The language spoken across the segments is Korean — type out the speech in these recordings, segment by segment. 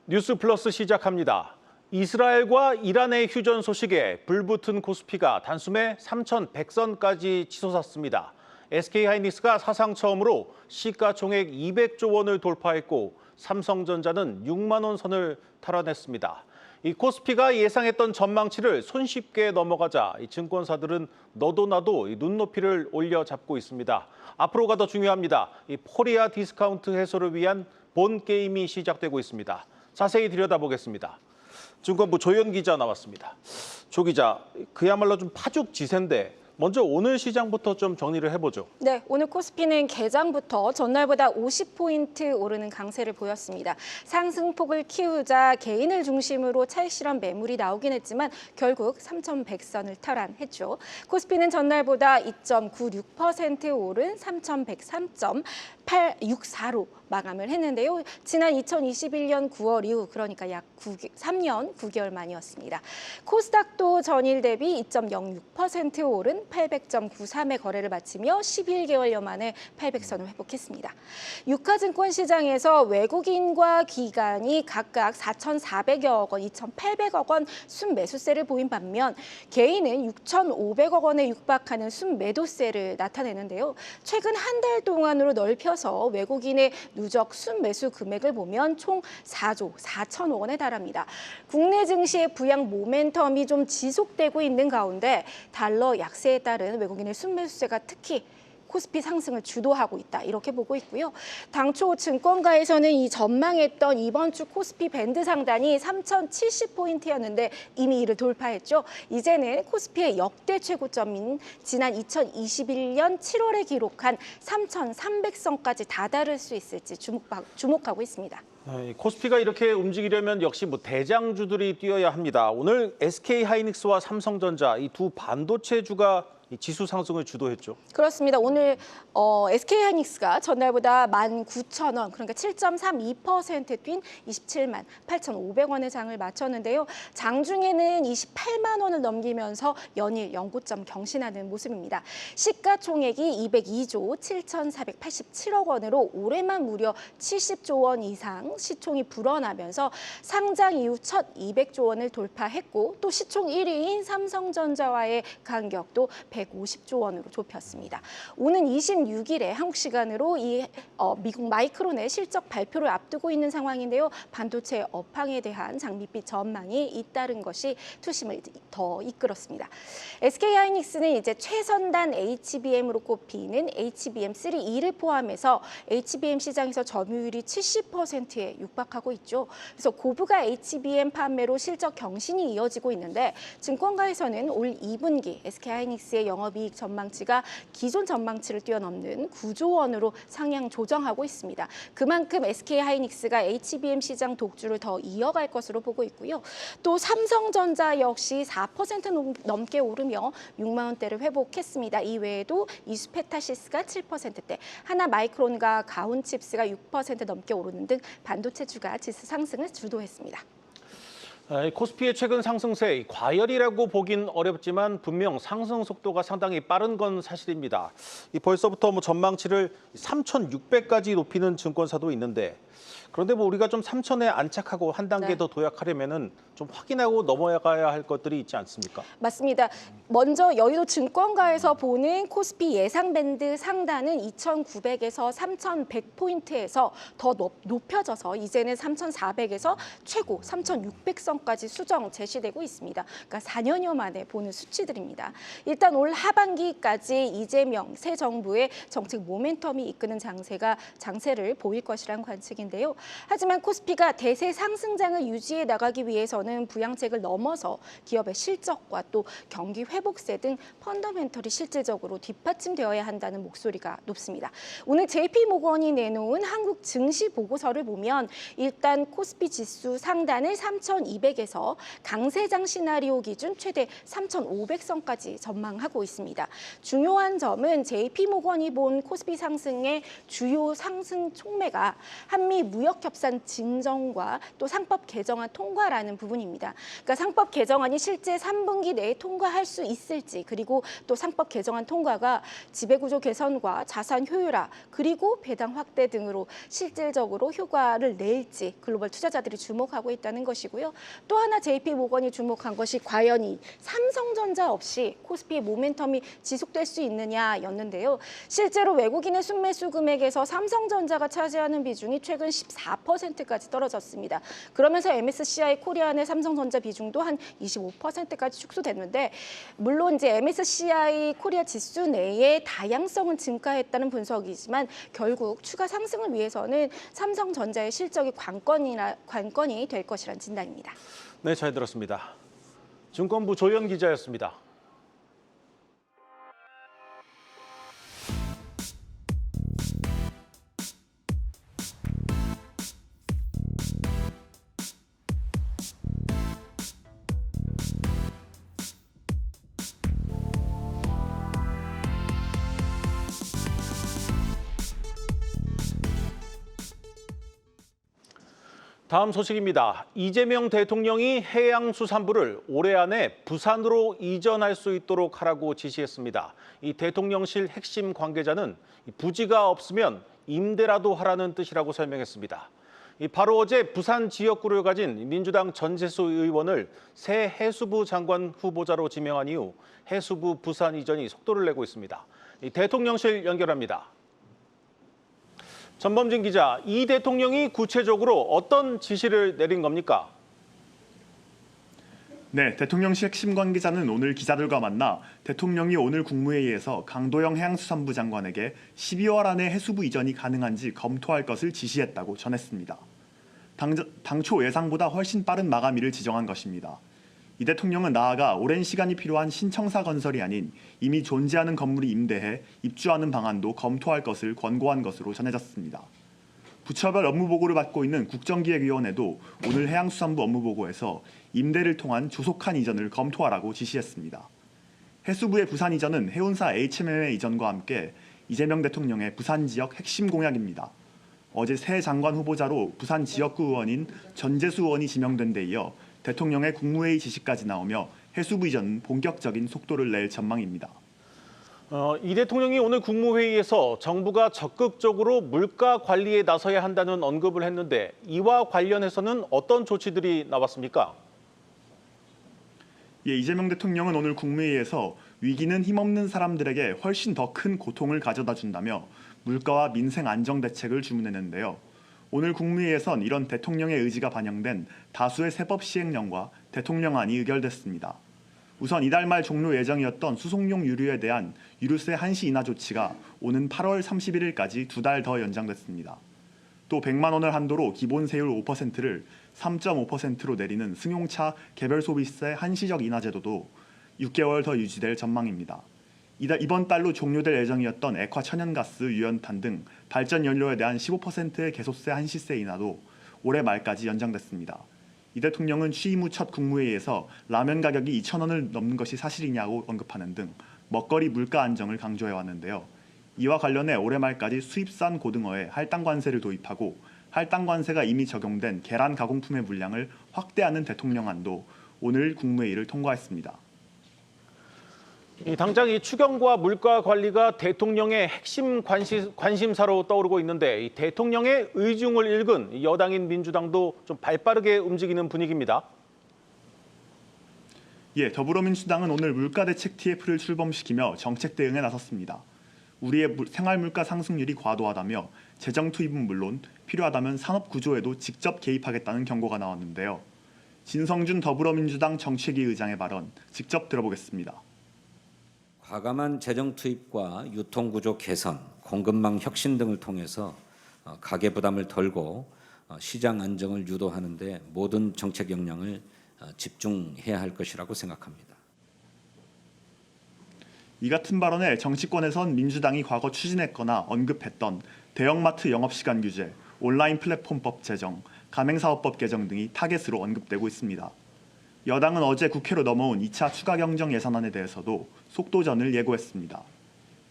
뉴스 플러스 시작합니다. 이스라엘과 이란의 휴전 소식에 불붙은 코스피가 단숨에 3,100선까지 치솟았습니다. SK하이닉스가 사상 처음으로 시가총액 200조 원을 돌파했고 삼성전자는 6만 원 선을 탈환했습니다. 이 코스피가 예상했던 전망치를 손쉽게 넘어가자 이 증권사들은 너도 나도 눈높이를 올려잡고 있습니다. 앞으로가 더 중요합니다. 이 코리아 디스카운트 해소를 위한 본 게임이 시작되고 있습니다. 자세히 들여다보겠습니다. 증권부 조현 기자 나왔습니다. 조 기자, 그야말로 좀 파죽지세인데 먼저 오늘 시장부터 좀 정리를 해보죠. 네, 오늘 코스피는 개장부터 전날보다 50포인트 오르는 강세를 보였습니다. 상승폭을 키우자 개인을 중심으로 차익 실현 매물이 나오긴 했지만 결국 3,100선을 탈환했죠. 코스피는 전날보다 2.96% 오른 3,103.864로 마감을 했는데요. 지난 2021년 9월 이후 그러니까 약 3년 9개월 만이었습니다. 코스닥도 전일 대비 2.06% 오른 800.93의 거래를 마치며 11개월여 만에 800선을 회복했습니다. 유가증권 시장에서 외국인과 기관이 각각 4,400여 원, 2,800억 원 순매수세를 보인 반면 개인은 6,500억 원에 육박하는 순매도세를 나타내는데요. 최근 한 달 동안으로 넓혀서 외국인의 누적 순매수 금액을 보면 총 4조 4천억 원에 달합니다. 국내 증시의 부양 모멘텀이 좀 지속되고 있는 가운데 달러 약세에 따른 외국인의 순매수세가 특히 코스피 상승을 주도하고 있다 이렇게 보고 있고요. 당초 증권가에서는 이 전망했던 이번 주 코스피 밴드 상단이 3,070포인트였는데 이미 이를 돌파했죠. 이제는 코스피의 역대 최고점인 지난 2021년 7월에 기록한 3,300선까지 다다를 수 있을지 주목하고 있습니다. 코스피가 이렇게 움직이려면 역시 대장주들이 뛰어야 합니다. 오늘 SK하이닉스와 삼성전자 이 두 반도체주가 지수 상승을 주도했죠. 그렇습니다. 오늘 SK하이닉스가 전날보다 19,000원, 그러니까 7.32% 뛴 27만 8,500원의 장을 마쳤는데요. 장중에는 28만 원을 넘기면서 연일 연고점 경신하는 모습입니다. 시가총액이 202조 7,487억 원으로 올해만 무려 70조 원 이상 시총이 불어나면서 상장 이후 첫 200조 원을 돌파했고 또 시총 1위인 삼성전자와의 간격도 150조 원으로 좁혔습니다. 오는 26일에 한국 시간으로 미국 마이크론의 실적 발표를 앞두고 있는 상황인데요. 반도체 업황에 대한 장밋빛 전망이 잇따른 것이 투심을 더 이끌었습니다. SK하이닉스는 이제 최선단 HBM으로 꼽히는 HBM3E를 포함해서 HBM 시장에서 점유율이 70%에 육박하고 있죠. 그래서 고부가 HBM 판매로 실적 경신이 이어지고 있는데 증권가에서는 올 2분기 SK하이닉스의 영업이익 전망치가 기존 전망치를 뛰어넘는 9조 원으로 상향 조정하고 있습니다. 그만큼 SK하이닉스가 HBM 시장 독주를 더 이어갈 것으로 보고 있고요. 또 삼성전자 역시 4% 넘게 오르며 6만 원대를 회복했습니다. 이외에도 이수페타시스가 7%대, 하나마이크론과 가온칩스가 6% 넘게 오르는 등 반도체주가 지수 상승을 주도했습니다. 코스피의 최근 상승세, 과열이라고 보긴 어렵지만 분명 상승 속도가 상당히 빠른 건 사실입니다. 벌써부터 전망치를 3,600까지 높이는 증권사도 있는데 그런데 우리가 좀 3,000에 안착하고 한 단계 더 도약하려면은 좀 확인하고 넘어가야 할 것들이 있지 않습니까? 맞습니다. 먼저 여의도 증권가에서 보는 코스피 예상 밴드 상단은 2,900에서 3,100포인트에서 더 높여져서 이제는 3,400에서 최고 3,600선까지 수정 제시되고 있습니다. 그러니까 4년여 만에 보는 수치들입니다. 일단 올 하반기까지 이재명 새 정부의 정책 모멘텀이 이끄는 장세를 보일 것이란 관측인데요. 하지만 코스피가 대세 상승장을 유지해 나가기 위해서는 부양책을 넘어서 기업의 실적과 또 경기 회복세 등 펀더멘털이 실질적으로 뒷받침되어야 한다는 목소리가 높습니다. 오늘 JP모건이 내놓은 한국 증시 보고서를 보면 일단 코스피 지수 상단을 3,200에서 강세장 시나리오 기준 최대 3,500선까지 전망하고 있습니다. 중요한 점은 JP모건이 본 코스피 상승의 주요 상승 촉매가 한미 한미 무역협상 진정과 또 상법 개정안 통과라는 부분입니다. 그러니까 상법 개정안이 실제 3분기 내에 통과할 수 있을지, 그리고 또 상법 개정안 통과가 지배구조 개선과 자산 효율화, 그리고 배당 확대 등으로 실질적으로 효과를 낼지 글로벌 투자자들이 주목하고 있다는 것이고요. 또 하나 JP모건이 주목한 것이 과연 이 삼성전자 없이 코스피의 모멘텀이 지속될 수 있느냐였는데요. 실제로 외국인의 순매수 금액에서 삼성전자가 차지하는 비중이 최근 14%까지 떨어졌습니다. 그러면서 MSCI 코리아 내 삼성전자 비중도 한 25%까지 축소됐는데, 물론 이제 MSCI 코리아 지수 내에 다양성은 증가했다는 분석이지만 결국 추가 상승을 위해서는 삼성전자의 실적이 관건이 될 것이란 진단입니다. 네, 잘 들었습니다. 증권부 조현 기자였습니다. 다음 소식입니다. 이재명 대통령이 해양수산부를 올해 안에 부산으로 이전할 수 있도록 하라고 지시했습니다. 이 대통령실 핵심 관계자는 부지가 없으면 임대라도 하라는 뜻이라고 설명했습니다. 바로 어제 부산 지역구를 가진 민주당 전재수 의원을 새 해수부 장관 후보자로 지명한 이후 해수부 부산 이전이 속도를 내고 있습니다. 대통령실 연결합니다. 전범진 기자, 이 대통령이 구체적으로 어떤 지시를 내린 겁니까? 네, 대통령실 핵심 관계자는 오늘 기자들과 만나 대통령이 오늘 국무회의에서 강도영 해양수산부 장관에게 12월 안에 해수부 이전이 가능한지 검토할 것을 지시했다고 전했습니다. 당초 예상보다 훨씬 빠른 마감일을 지정한 것입니다. 이 대통령은 나아가 오랜 시간이 필요한 신청사 건설이 아닌 이미 존재하는 건물이 임대해 입주하는 방안도 검토할 것을 권고한 것으로 전해졌습니다. 부처별 업무보고를 받고 있는 국정기획위원회도 오늘 해양수산부 업무보고에서 임대를 통한 조속한 이전을 검토하라고 지시했습니다. 해수부의 부산 이전은 해운사 HMM의 이전과 함께 이재명 대통령의 부산 지역 핵심 공약입니다. 어제 새 장관 후보자로 부산 지역구 의원인 전재수 의원이 지명된 데 이어 대통령의 국무회의 지시까지 나오며 해수부 이전은 본격적인 속도를 낼 전망입니다. 이 대통령이 오늘 국무회의에서 정부가 적극적으로 물가 관리에 나서야 한다는 언급을 했는데 이와 관련해서는 어떤 조치들이 나왔습니까? 예, 이재명 대통령은 오늘 국무회의에서 위기는 힘없는 사람들에게 훨씬 더 큰 고통을 가져다 준다며 물가와 민생 안정 대책을 주문했는데요. 오늘 국무회의에선 이런 대통령의 의지가 반영된 다수의 세법 시행령과 대통령안이 의결됐습니다. 우선 이달 말 종료 예정이었던 수송용 유류에 대한 유류세 한시 인하 조치가 오는 8월 31일까지 2달 더 연장됐습니다. 또 100만 원을 한도로 기본 세율 5%를 3.5%로 내리는 승용차 개별 소비세 한시적 인하 제도도 6개월 더 유지될 전망입니다. 이번 달로 종료될 예정이었던 액화 천연가스, 유연탄 등 발전 연료에 대한 15%의 개소세 한시세 인하도 올해 말까지 연장됐습니다. 이 대통령은 취임 후 첫 국무회의에서 라면 가격이 2,000원을 넘는 것이 사실이냐고 언급하는 등 먹거리 물가 안정을 강조해왔는데요. 이와 관련해 올해 말까지 수입산 고등어에 할당 관세를 도입하고 할당 관세가 이미 적용된 계란 가공품의 물량을 확대하는 대통령안도 오늘 국무회의를 통과했습니다. 당장 이 추경과 물가 관리가 대통령의 핵심 관심사로 떠오르고 있는데 이 대통령의 의중을 읽은 여당인 민주당도 좀 발빠르게 움직이는 분위기입니다. 예, 더불어민주당은 오늘 물가대책 TF를 출범시키며 정책 대응에 나섰습니다. 우리의 생활물가 상승률이 과도하다며 재정 투입은 물론 필요하다면 산업 구조에도 직접 개입하겠다는 경고가 나왔는데요. 진성준 더불어민주당 정책위 의장의 발언 직접 들어보겠습니다. 과감한 재정 투입과 유통구조 개선, 공급망 혁신 등을 통해서 가계 부담을 덜고 시장 안정을 유도하는 데 모든 정책 역량을 집중해야 할 것이라고 생각합니다. 이 같은 발언에 정치권에선 민주당이 과거 추진했거나 언급했던 대형마트 영업시간 규제, 온라인 플랫폼법 제정, 가맹사업법 개정 등이 타겟으로 언급되고 있습니다. 여당은 어제 국회로 넘어온 2차 추가경정 예산안에 대해서도 속도전을 예고했습니다.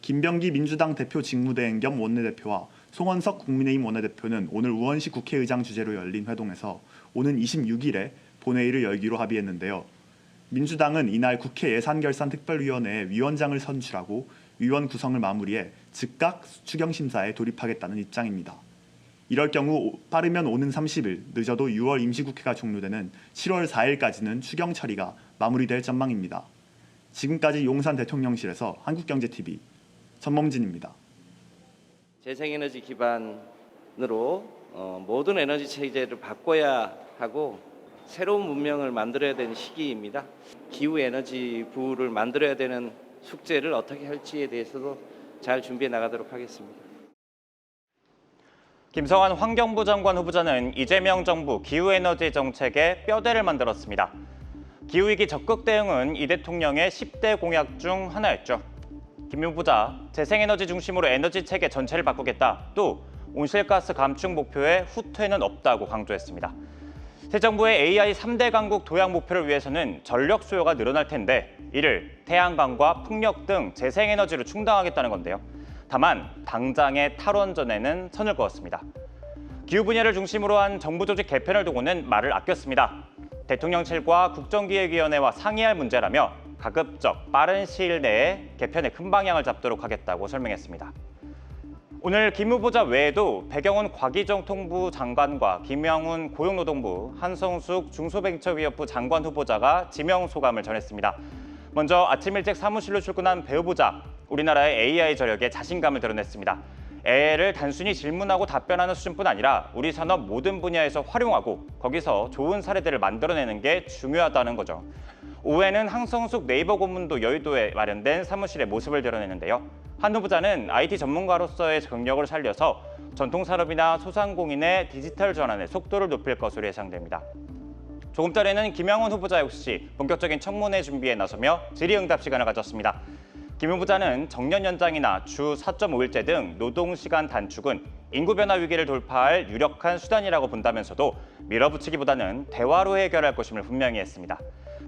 김병기 민주당 대표 직무대행 겸 원내대표와 송원석 국민의힘 원내대표는 오늘 우원식 국회의장 주재로 열린 회동에서 오는 26일에 본회의를 열기로 합의했는데요. 민주당은 이날 국회 예산결산특별위원회에 위원장을 선출하고 위원 구성을 마무리해 즉각 추경심사에 돌입하겠다는 입장입니다. 이럴 경우 빠르면 오는 30일, 늦어도 6월 임시국회가 종료되는 7월 4일까지는 추경 처리가 마무리될 전망입니다. 지금까지 용산 대통령실에서 한국경제TV 전범진입니다. 재생에너지 기반으로 모든 에너지 체제를 바꿔야 하고 새로운 문명을 만들어야 되는 시기입니다. 기후에너지 부를 만들어야 되는 숙제를 어떻게 할지에 대해서도 잘 준비해 나가도록 하겠습니다. 김성환 환경부 장관 후보자는 이재명 정부 기후에너지 정책에 뼈대를 만들었습니다. 기후위기 적극 대응은 이 대통령의 10대 공약 중 하나였죠. 김 후보자, 재생에너지 중심으로 에너지 체계 전체를 바꾸겠다. 또 온실가스 감축 목표에 후퇴는 없다고 강조했습니다. 새 정부의 AI 3대 강국 도약 목표를 위해서는 전력 수요가 늘어날 텐데 이를 태양광과 풍력 등 재생에너지로 충당하겠다는 건데요. 다만 당장의 탈원전에는 선을 그었습니다. 기후 분야를 중심으로 한 정부 조직 개편을 두고는 말을 아꼈습니다. 대통령실과 국정기획위원회와 상의할 문제라며 가급적 빠른 시일 내에 개편의 큰 방향을 잡도록 하겠다고 설명했습니다. 오늘 김 후보자 외에도 배경훈 과기정통부 장관과 김영훈 고용노동부, 한성숙 중소벤처기업부 장관 후보자가 지명 소감을 전했습니다. 먼저 아침 일찍 사무실로 출근한 배 후보자, 우리나라의 AI 저력에 자신감을 드러냈습니다. AI를 단순히 질문하고 답변하는 수준뿐 아니라 우리 산업 모든 분야에서 활용하고 거기서 좋은 사례들을 만들어내는 게 중요하다는 거죠. 오후에는 한성숙 네이버 고문도 여의도에 마련된 사무실의 모습을 드러내는데요. 한 후보자는 IT 전문가로서의 경력을 살려서 전통산업이나 소상공인의 디지털 전환의 속도를 높일 것으로 예상됩니다. 조금 전에는 김영훈 후보자 역시 본격적인 청문회 준비에 나서며 질의응답 시간을 가졌습니다. 김 후보자는 정년 연장이나 주 4.5일제 등 노동시간 단축은 인구 변화 위기를 돌파할 유력한 수단이라고 본다면서도 밀어붙이기보다는 대화로 해결할 것임을 분명히 했습니다.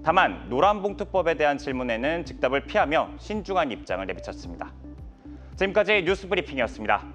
다만 노란봉투법에 대한 질문에는 즉답을 피하며 신중한 입장을 내비쳤습니다. 지금까지 뉴스 브리핑이었습니다.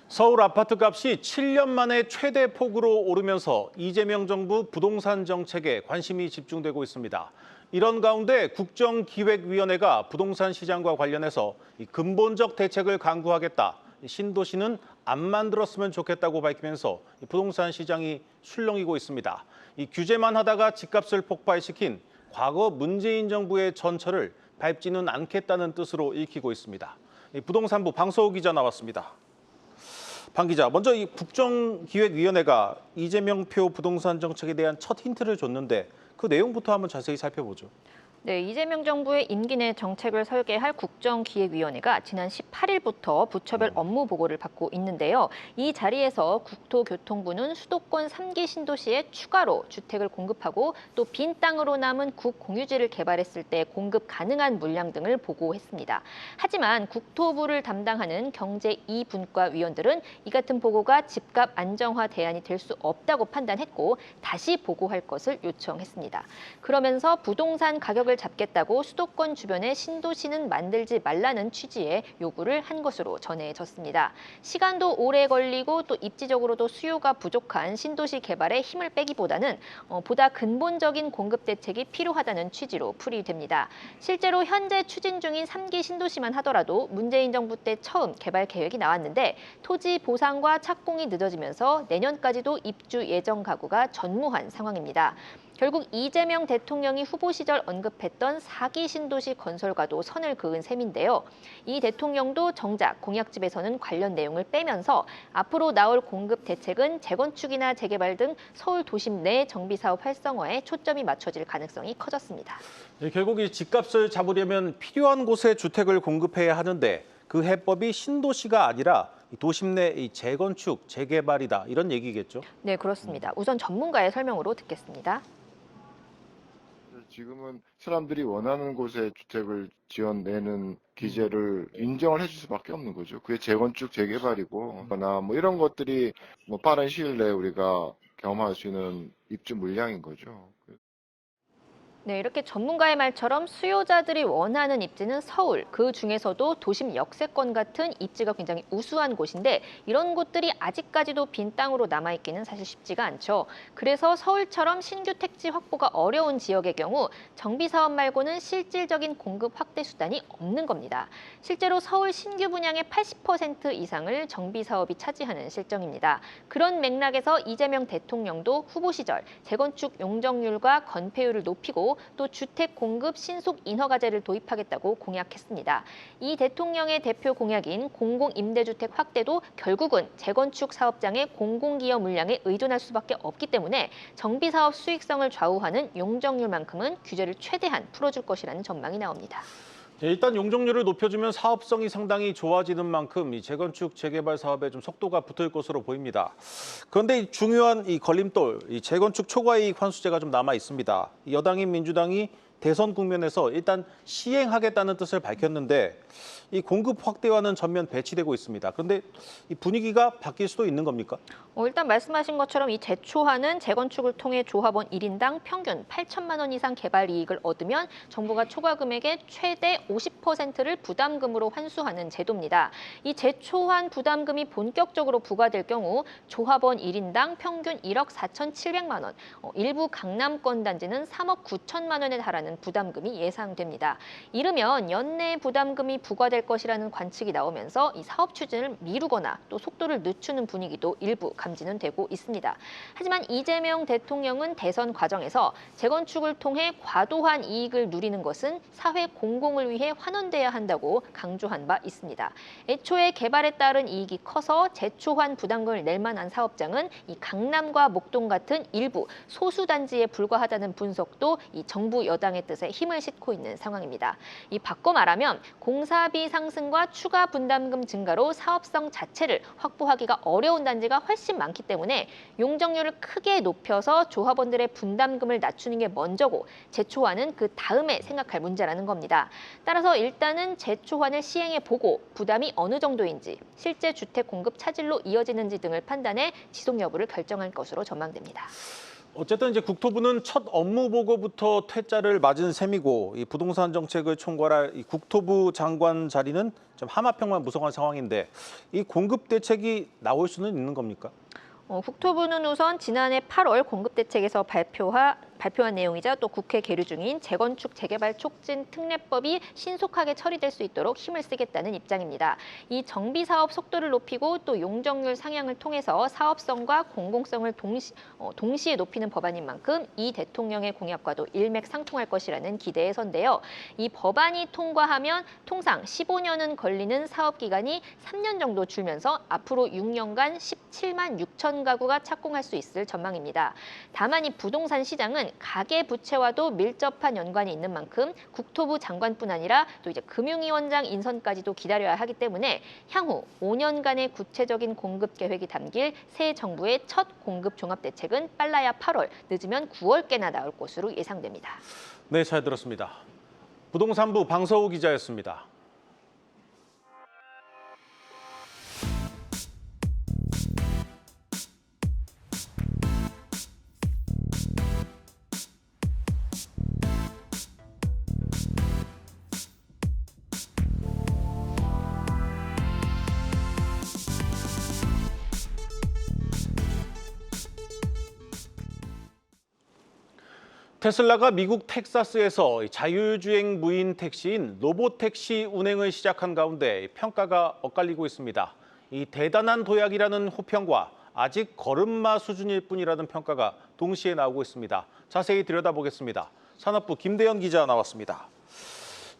서울 아파트값이 7년 만에 최대 폭으로 오르면서 이재명 정부 부동산 정책에 관심이 집중되고 있습니다. 이런 가운데 국정기획위원회가 부동산 시장과 관련해서 근본적 대책을 강구하겠다. 신도시는 안 만들었으면 좋겠다고 밝히면서 부동산 시장이 술렁이고 있습니다. 이 규제만 하다가 집값을 폭발시킨 과거 문재인 정부의 전철을 밟지는 않겠다는 뜻으로 읽히고 있습니다. 부동산부 방소호 기자 나왔습니다. 방 기자, 먼저 이 국정기획위원회가 이재명표 부동산 정책에 대한 첫 힌트를 줬는데 그 내용부터 한번 자세히 살펴보죠. 네, 이재명 정부의 임기 내 정책을 설계할 국정기획위원회가 지난 18일부터 부처별 업무 보고를 받고 있는데요. 이 자리에서 국토교통부는 수도권 3기 신도시에 추가로 주택을 공급하고 또 빈 땅으로 남은 국공유지를 개발했을 때 공급 가능한 물량 등을 보고했습니다. 하지만 국토부를 담당하는 경제 2분과 위원들은 이 같은 보고가 집값 안정화 대안이 될 수 없다고 판단했고 다시 보고할 것을 요청했습니다. 그러면서 부동산 가격을 잡겠다고 수도권 주변에 신도시는 만들지 말라는 취지의 요구를 한 것으로 전해졌습니다. 시간도 오래 걸리고 또 입지적으로도 수요가 부족한 신도시 개발에 힘을 빼기보다는 보다 근본적인 공급 대책이 필요하다는 취지로 풀이됩니다. 실제로 현재 추진 중인 3기 신도시만 하더라도 문재인 정부 때 처음 개발 계획이 나왔는데 토지 보상과 착공이 늦어지면서 내년까지도 입주 예정 가구가 전무한 상황입니다. 결국 이재명 대통령이 후보 시절 언급했던 4기 신도시 건설과도 선을 그은 셈인데요. 이 대통령도 정작 공약집에서는 관련 내용을 빼면서 앞으로 나올 공급 대책은 재건축이나 재개발 등 서울 도심 내 정비사업 활성화에 초점이 맞춰질 가능성이 커졌습니다. 네, 결국 이 집값을 잡으려면 필요한 곳에 주택을 공급해야 하는데 그 해법이 신도시가 아니라 도심 내 재건축, 재개발이다 이런 얘기겠죠? 네, 그렇습니다. 우선 전문가의 설명으로 듣겠습니다. 지금은 사람들이 원하는 곳에 주택을 지어내는 기재를 인정을 해줄 수밖에 없는 거죠. 그게 재건축, 재개발이고, 뭐 이런 것들이 뭐 빠른 시일 내에 우리가 경험할 수 있는 입주 물량인 거죠. 네, 이렇게 전문가의 말처럼 수요자들이 원하는 입지는 서울, 그 중에서도 도심 역세권 같은 입지가 굉장히 우수한 곳인데 이런 곳들이 아직까지도 빈 땅으로 남아있기는 사실 쉽지가 않죠. 그래서 서울처럼 신규 택지 확보가 어려운 지역의 경우 정비 사업 말고는 실질적인 공급 확대 수단이 없는 겁니다. 실제로 서울 신규 분양의 80% 이상을 정비 사업이 차지하는 실정입니다. 그런 맥락에서 이재명 대통령도 후보 시절 재건축 용적률과 건폐율을 높이고 또 주택 공급 신속 인허가제를 도입하겠다고 공약했습니다. 이 대통령의 대표 공약인 공공임대주택 확대도 결국은 재건축 사업장의 공공기여 물량에 의존할 수밖에 없기 때문에 정비사업 수익성을 좌우하는 용적률만큼은 규제를 최대한 풀어줄 것이라는 전망이 나옵니다. 일단 용적률을 높여주면 사업성이 상당히 좋아지는 만큼 이 재건축, 재개발 사업에 좀 속도가 붙을 것으로 보입니다. 그런데 이 중요한 이 걸림돌, 이 재건축 초과이익 환수제가 좀 남아 있습니다. 여당인 민주당이 대선 국면에서 일단 시행하겠다는 뜻을 밝혔는데 이 공급 확대와는 전면 배치되고 있습니다. 그런데 이 분위기가 바뀔 수도 있는 겁니까? 일단 말씀하신 것처럼 이 재초화는 재건축을 통해 조합원 1인당 평균 8천만 원 이상 개발 이익을 얻으면 정부가 초과 금액의 최대 50%를 부담금으로 환수하는 제도입니다. 이 재초환 부담금이 본격적으로 부과될 경우 조합원 1인당 평균 1억 4,700만 원, 일부 강남권 단지는 3억 9천만 원에 달하는 부담금이 예상됩니다. 이르면 연내 부담금이 부과될 것이라는 관측이 나오면서 이 사업 추진을 미루거나 또 속도를 늦추는 분위기도 일부 감지는 되고 있습니다. 하지만 이재명 대통령은 대선 과정에서 재건축을 통해 과도한 이익을 누리는 것은 사회 공공을 위해 환원돼야 한다고 강조한 바 있습니다. 애초에 개발에 따른 이익이 커서 재초환 부담금을 낼 만한 사업장은 이 강남과 목동 같은 일부 소수 단지에 불과하다는 분석도 이 정부 여당의 뜻에 힘을 싣고 있는 상황입니다. 이 바꿔 말하면 공사비 상승과 추가 분담금 증가로 사업성 자체를 확보하기가 어려운 단지가 훨씬 많기 때문에 용적률을 크게 높여서 조합원들의 분담금을 낮추는 게 먼저고 재초환은 그 다음에 생각할 문제라는 겁니다. 따라서 일단은 재초환을 시행해보고 부담이 어느 정도인지 실제 주택 공급 차질로 이어지는지 등을 판단해 지속 여부를 결정할 것으로 전망됩니다. 어쨌든 이제 국토부는 첫 업무 보고부터 퇴짜를 맞은 셈이고 이 부동산 정책을 총괄할 이 국토부 장관 자리는 좀 하마평만 무성한 상황인데 이 공급 대책이 나올 수는 있는 겁니까? 국토부는 우선 지난해 8월 공급대책에서 발표한 내용이자 또 국회 계류 중인 재건축 재개발 촉진 특례법이 신속하게 처리될 수 있도록 힘을 쓰겠다는 입장입니다. 이 정비 사업 속도를 높이고 또 용적률 상향을 통해서 사업성과 공공성을 동시에 높이는 법안인 만큼 이 대통령의 공약과도 일맥상통할 것이라는 기대에 선데요. 이 법안이 통과하면 통상 15년은 걸리는 사업 기간이 3년 정도 줄면서 앞으로 6년간 17만 6천 가구가 착공할 수 있을 전망입니다. 다만 이 부동산 시장은 가계 부채와도 밀접한 연관이 있는 만큼 국토부 장관뿐 아니라 또 이제 금융위원장 인선까지도 기다려야 하기 때문에 향후 5년간의 구체적인 공급 계획이 담길 새 정부의 첫 공급 종합 대책은 빨라야 8월, 늦으면 9월께나 나올 것으로 예상됩니다. 네, 잘 들었습니다. 부동산부 방서우 기자였습니다. 테슬라가 미국 텍사스에서 자율주행 무인 택시인 로보택시 운행을 시작한 가운데 평가가 엇갈리고 있습니다. 이 대단한 도약이라는 호평과 아직 걸음마 수준일 뿐이라는 평가가 동시에 나오고 있습니다. 자세히 들여다보겠습니다. 산업부 김대현 기자 나왔습니다.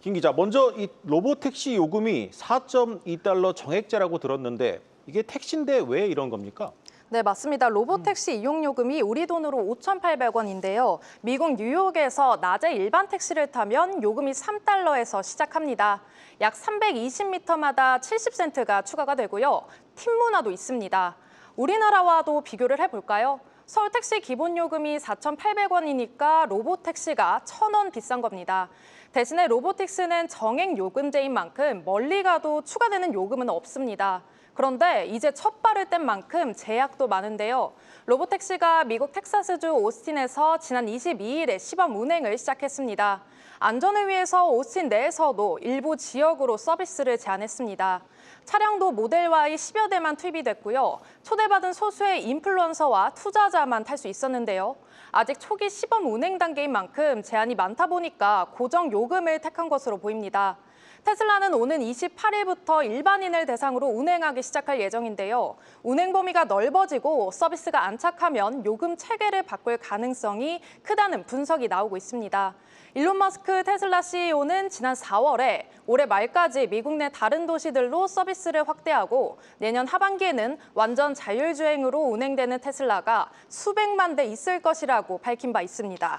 김 기자, 먼저 이 로보택시 요금이 4.2달러 정액제라고 들었는데 이게 택시인데 왜 이런 겁니까? 네, 맞습니다. 로보택시 이용요금이 우리 돈으로 5,800원인데요. 미국 뉴욕에서 낮에 일반 택시를 타면 요금이 3달러에서 시작합니다. 약 320m마다 70센트가 추가가 되고요. 팁 문화도 있습니다. 우리나라와도 비교를 해볼까요? 서울택시 기본요금이 4,800원이니까 로보택시가 1,000원 비싼 겁니다. 대신에 로보틱스는 정액 요금제인 만큼 멀리 가도 추가되는 요금은 없습니다. 그런데 이제 첫 발을 뗀 만큼 제약도 많은데요. 로보택시가 미국 텍사스주 오스틴에서 지난 22일에 시범 운행을 시작했습니다. 안전을 위해서 오스틴 내에서도 일부 지역으로 서비스를 제한했습니다. 차량도 모델 Y 10여 대만 투입이 됐고요. 초대받은 소수의 인플루언서와 투자자만 탈 수 있었는데요. 아직 초기 시범 운행 단계인 만큼 제한이 많다 보니까 고정 요금을 택한 것으로 보입니다. 테슬라는 오는 28일부터 일반인을 대상으로 운행하기 시작할 예정인데요. 운행 범위가 넓어지고 서비스가 안착하면 요금 체계를 바꿀 가능성이 크다는 분석이 나오고 있습니다. 일론 머스크 테슬라 CEO는 지난 4월에 올해 말까지 미국 내 다른 도시들로 서비스를 확대하고 내년 하반기에는 완전 자율주행으로 운행되는 테슬라가 수백만 대 있을 것이라고 밝힌 바 있습니다.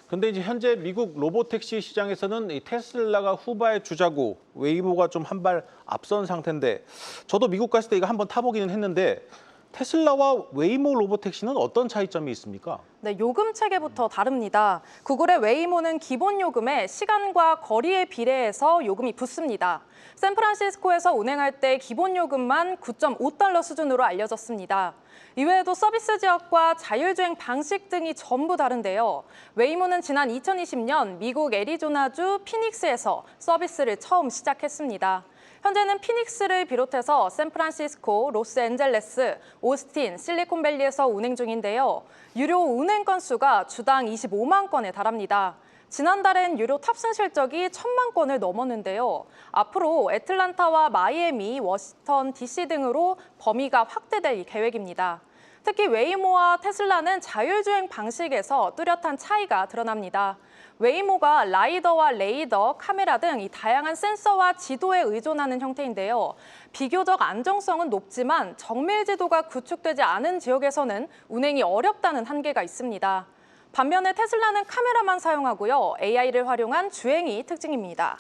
근데 이제 현재 미국 로보택시 시장에서는 이 테슬라가 후바의 주자고 웨이모가 좀 한 발 앞선 상태인데 저도 미국 갔을 때 이거 한번 타보기는 했는데 테슬라와 웨이모 로보택시는 어떤 차이점이 있습니까? 네, 요금 체계부터 다릅니다. 구글의 웨이모는 기본 요금에 시간과 거리에 비례해서 요금이 붙습니다. 샌프란시스코에서 운행할 때 기본 요금만 9.5달러 수준으로 알려졌습니다. 이외에도 서비스 지역과 자율주행 방식 등이 전부 다른데요. 웨이모는 지난 2020년 미국 애리조나주 피닉스에서 서비스를 처음 시작했습니다. 현재는 피닉스를 비롯해서 샌프란시스코, 로스앤젤레스, 오스틴, 실리콘밸리에서 운행 중인데요. 유료 운행 건수가 주당 25만 건에 달합니다. 지난달엔 유료 탑승 실적이 1,000만 건을 넘었는데요. 앞으로 애틀란타와 마이애미, 워싱턴, DC 등으로 범위가 확대될 계획입니다. 특히 웨이모와 테슬라는 자율주행 방식에서 뚜렷한 차이가 드러납니다. 웨이모가 라이더와 레이더, 카메라 등 이 다양한 센서와 지도에 의존하는 형태인데요. 비교적 안정성은 높지만 정밀 지도가 구축되지 않은 지역에서는 운행이 어렵다는 한계가 있습니다. 반면에 테슬라는 카메라만 사용하고요. AI를 활용한 주행이 특징입니다.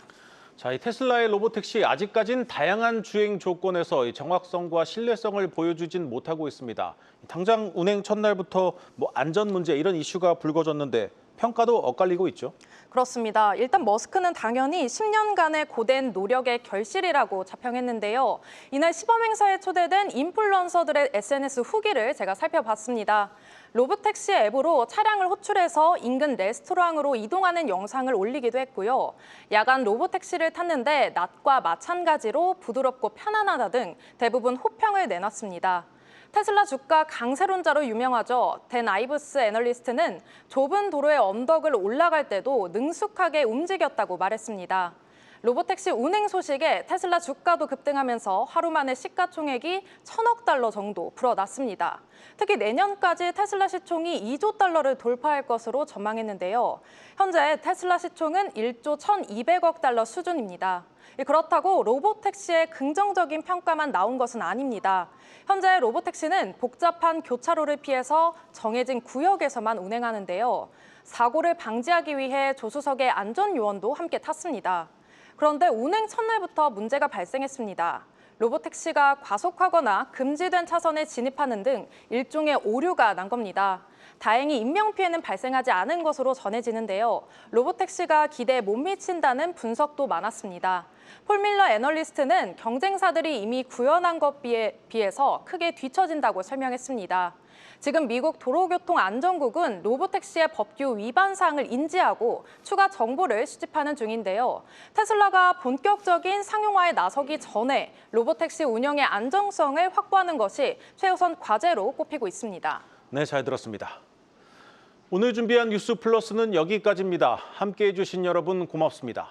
자, 이 테슬라의 로보택시 아직까지는 다양한 주행 조건에서 이 정확성과 신뢰성을 보여주진 못하고 있습니다. 당장 운행 첫날부터 안전 문제 이런 이슈가 불거졌는데 평가도 엇갈리고 있죠. 그렇습니다. 일단 머스크는 당연히 10년간의 고된 노력의 결실이라고 자평했는데요. 이날 시범 행사에 초대된 인플루언서들의 SNS 후기를 제가 살펴봤습니다. 로보택시 앱으로 차량을 호출해서 인근 레스토랑으로 이동하는 영상을 올리기도 했고요. 야간 로보택시를 탔는데 낮과 마찬가지로 부드럽고 편안하다 등 대부분 호평을 내놨습니다. 테슬라 주가 강세론자로 유명하죠. 댄 아이브스 애널리스트는 좁은 도로의 언덕을 올라갈 때도 능숙하게 움직였다고 말했습니다. 로보택시 운행 소식에 테슬라 주가도 급등하면서 하루 만에 시가총액이 1,000억 달러 정도 불어났습니다. 특히 내년까지 테슬라 시총이 2조 달러를 돌파할 것으로 전망했는데요. 현재 테슬라 시총은 1조 1,200억 달러 수준입니다. 그렇다고 로보택시의 긍정적인 평가만 나온 것은 아닙니다. 현재 로보택시는 복잡한 교차로를 피해서 정해진 구역에서만 운행하는데요. 사고를 방지하기 위해 조수석의 안전 요원도 함께 탔습니다. 그런데 운행 첫날부터 문제가 발생했습니다. 로보택시가 과속하거나 금지된 차선에 진입하는 등 일종의 오류가 난 겁니다. 다행히 인명피해는 발생하지 않은 것으로 전해지는데요. 로보택시가 기대에 못 미친다는 분석도 많았습니다. 폴 밀러 애널리스트는 경쟁사들이 이미 구현한 것에 비해서 크게 뒤처진다고 설명했습니다. 지금 미국 도로교통안전국은 로보택시의 법규 위반 사항을 인지하고 추가 정보를 수집하는 중인데요. 테슬라가 본격적인 상용화에 나서기 전에 로보택시 운영의 안정성을 확보하는 것이 최우선 과제로 꼽히고 있습니다. 네, 잘 들었습니다. 오늘 준비한 뉴스 플러스는 여기까지입니다. 함께해 주신 여러분 고맙습니다.